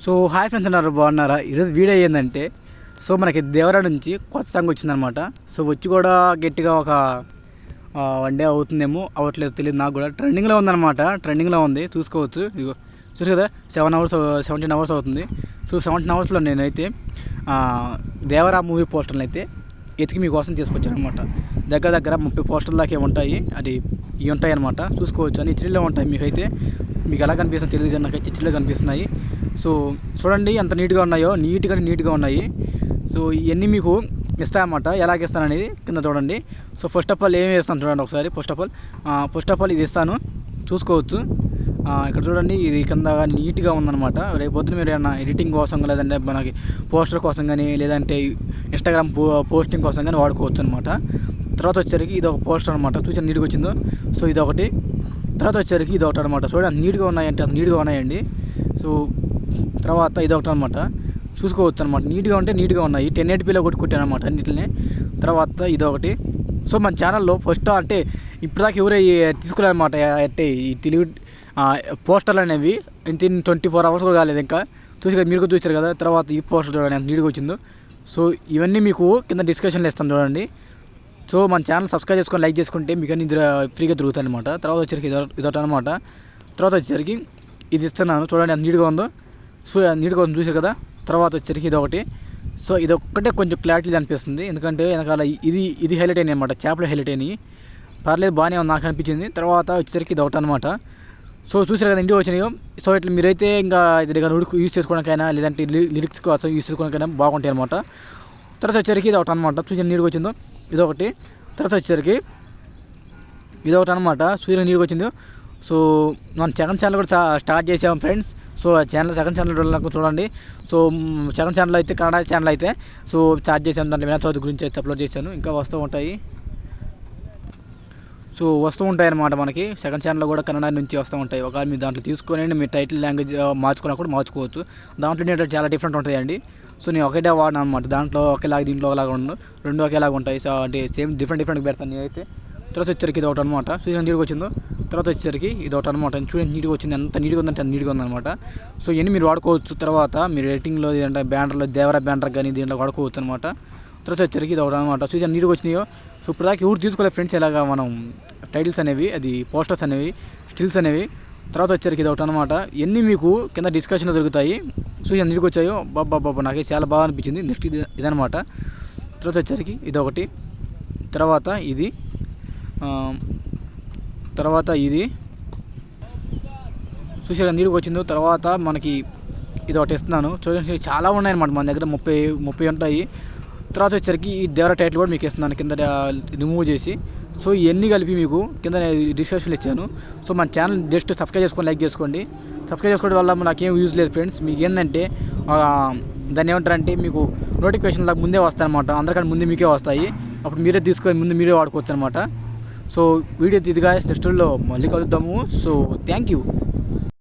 So hi friends అన్నారు బాగున్నారా? ఈరోజు వీడియో ఏంటంటే మనకి దేవరా నుంచి కొత్త సాంగ్ వచ్చిందనమాట. సో వచ్చి కూడా గట్టిగా ఒక 1 డే అవుతుందేమో, అవ్వట్లేదు తెలియదు నాకు కూడా. ట్రెండింగ్లో ఉందన్నమాట, ట్రెండింగ్లో ఉంది చూసుకోవచ్చు. ఇదిగో చూసి కదా 17 అవర్స్ అవుతుంది. సో 17 అవర్స్లో నేనైతే దేవరా మూవీ పోస్టర్లు అయితే ఎతికి మీకోసం తీసుకొచ్చాను అనమాట. దగ్గర 30 పోస్టర్ల దాకా ఉంటాయి. అది ఇవి ఉంటాయి అనమాట, చూసుకోవచ్చు. అని హెచ్డీలో ఉంటాయి. మీకు ఎలా కనిపిస్తుందో తెలియదు కానీ నాకైతే హెచ్డీలో కనిపిస్తున్నాయి. సో చూడండి ఎంత నీట్గా ఉన్నాయో, నీట్గా ఉన్నాయి. సో ఇవన్నీ మీకు ఇస్తాయన్నమాట. ఎలాగిస్తాననేది కింద చూడండి. సో ఫస్ట్ ఆఫ్ ఆల్ ఏమి ఇస్తాను చూడండి ఒకసారి. ఫస్ట్ ఆఫ్ ఆల్ ఇది ఇస్తాను, చూసుకోవచ్చు. ఇక్కడ చూడండి, ఇది కింద నీట్గా ఉందన్నమాట. రేపు పొద్దున మీరు ఏమన్నా ఎడిటింగ్ కోసం, లేదంటే మనకి పోస్టర్ కోసం కానీ, లేదంటే ఇన్స్టాగ్రామ్ పోస్టింగ్ కోసం కానీ వాడుకోవచ్చు అనమాట. తర్వాత వచ్చేసరికి ఇది ఒక పోస్టర్ అనమాట, చూసి నీట్గా వచ్చిందో. సో ఇదొకటి. తర్వాత వచ్చేసరికి ఇది ఒకటి అనమాట. చూడండి అంత నీట్గా ఉన్నాయంటే అంత నీట్గా ఉన్నాయండి. సో తర్వాత ఇది ఒకటి అనమాట, చూసుకోవచ్చు అనమాట. నీట్గా ఉన్నాయి. 1080pలో కొట్టాను అనమాట అన్నింటిని. తర్వాత ఇదొకటి. సో మన ఛానల్లో ఫస్ట్ అంటే ఇప్పటిదాకా ఎవరు తీసుకోలేదన్నమాట. అంటే ఈ తెలుగు పోస్టర్లు అనేవి 24 అవర్స్ కూడా కాలేదు ఇంకా. మీరు కూడా చూసారు కదా. తర్వాత ఈ పోస్టర్ చూడండి ఎంత నీట్గా వచ్చిందో. సో ఇవన్నీ మీకు కింద డిస్కషన్లో ఇస్తాను చూడండి. సో మన ఛానల్ సబ్స్క్రైబ్ చేసుకొని లైక్ చేసుకుంటే మీకు అన్ని ఫ్రీగా దొరుకుతాయి అనమాట. తర్వాత వచ్చేసరికి ఇదొకటి అనమాట. తర్వాత వచ్చేసరికి ఇది ఇస్తున్నాను చూడండి ఎంత నీట్గా ఉందో. సో నీట్గా ఉంది చూసారు కదా. తర్వాత వచ్చేసరికి ఇదొకటి. సో ఇదొక్కటే కొంచెం క్లారిటీ అనిపిస్తుంది, ఎందుకంటే వెనకాల ఇది హైలైట్ అయినాయి అనమాట. చేపలు హైలైట్ అయినాయి, పర్లేదు బాగానే ఉంది నాకు అనిపించింది. తర్వాత వచ్చేసరికి ఇది ఒకటి అనమాట. సో చూసారు కదా ఇంటికి వచ్చినాయో. సో ఇట్లా మీరైతే ఇంకా ఇది యూజ్ చేసుకోవడానికైనా, లేదంటే లిరిక్స్ కోసం యూజ్ చేసుకోవడానికైనా బాగుంటాయి అనమాట. తర్వాత వచ్చేసరికి ఇది ఒకటి అనమాట. చూసి నీట్గా వచ్చిందో ఇదొకటి. తర్వాత వచ్చేసరికి ఇదొకటి అనమాట. సూర్యుడు నీట్గా వచ్చిందో. సో మన సెకండ్ ఛానల్ కూడా స్టార్ట్ చేసాము ఫ్రెండ్స్. సో సెకండ్ ఛానల్ చూడండి. సో సెకండ్ ఛానల్ అయితే కన్నడ ఛానల్ అయితే సో స్టార్ట్ చేసాను. దాంట్లో వినాయక చవితి గురించి అయితే అప్లోడ్ చేశాను. ఇంకా వస్తూ ఉంటాయి. సో వస్తూ ఉంటాయి అన్నమాట. మనకి సెకండ్ ఛానల్లో కూడా కన్నడ నుంచి వస్తూ ఉంటాయి. ఒకవేళ మీరు దాంట్లో తీసుకొని మీ టైటిల్ లాంగ్వేజ్ మార్చుకున్నా కూడా మార్చుకోవచ్చు. దాంట్లో నేను చాలా డిఫరెంట్ ఉంటాయండి. సో నేను ఒకటే వాడినా అనమాట. దాంట్లో ఒకేలాగా, దీంట్లో ఒకలాగా ఉండదు, రెండు ఒకేలాగా ఉంటాయి. సో అంటే సేమ్ డిఫరెంట్ పెడతాను నేనైతే. తర్వాత వచ్చేసరికి ఇది ఒకటి అనమాట. చూసిన నీట్గా వచ్చిందో. తర్వాత వచ్చేసరికి ఇది ఒకటి అనమాట. చూడండి నీట్గా వచ్చింది, ఎంత నీట్గా ఉందంటే అంత నీట్గా ఉందన్నమాట. సో ఇవన్నీ మీరు వాడుకోవచ్చు. తర్వాత మీరు ఎడిటింగ్లో అంటే బ్యానర్లో దేవరా బ్యానర్ కానీ దీంట్లో వాడుకోవచ్చు అనమాట. తర్వాత వచ్చేసరికి ఇది ఒకటి అనమాట. చూసి నీట్గా వచ్చినాయో. సో ఇప్పుడు దాకా ఎవరు తీసుకోలేదు ఫ్రెండ్స్ ఇలాగా మనం టైటిల్స్ అనేవి, అది పోస్టర్స్ అనేవి, స్టిల్స్ అనేవి. తర్వాత వచ్చేసరికి ఇది ఒకటి అనమాట. ఇవన్నీ మీకు కింద డిస్కషన్లో దొరుకుతాయి. సో నీట్గా వచ్చాయో బాబా నాకైతే చాలా బాగా అనిపించింది. నెక్స్ట్ ఇదనమాట. తర్వాత వచ్చేసరికి ఇదొకటి. తర్వాత ఇది చూసారా నీట్గా వచ్చిందో. తర్వాత మనకి ఇది ఒకటి ఇస్తున్నాను చూడండి. చాలా ఉన్నాయన్నమాట మన దగ్గర, 30 ఉంటాయి. తర్వాత వచ్చేసరికి ఈ దేవరా టైటిల్ కూడా మీకు ఇస్తున్నాను కింద రిమూవ్ చేసి. సో ఇవన్నీ కలిపి మీకు కింద డిస్క్రిప్షన్లో ఇచ్చాను. సో మన ఛానల్ జస్ట్ సబ్స్క్రైబ్ చేసుకొని లైక్ చేసుకోండి. సబ్స్క్రైబ్ చేసుకోవడం వల్ల నాకేం యూజ్ లేదు ఫ్రెండ్స్. మీకు ఏంటంటే దాన్ని ఏమంటారంటే మీకు నోటిఫికేషన్ లాగా ముందే వస్తాయన్నమాట. అందరికంటే ముందు మీకే వస్తాయి. అప్పుడు మీరే తీసుకొని ముందు మీరే వాడుకోవచ్చు అనమాట. సో వీడియో ఇదిగా నెక్స్ట్ వీడియోలో మళ్ళీ కలుద్దాము. So thank you.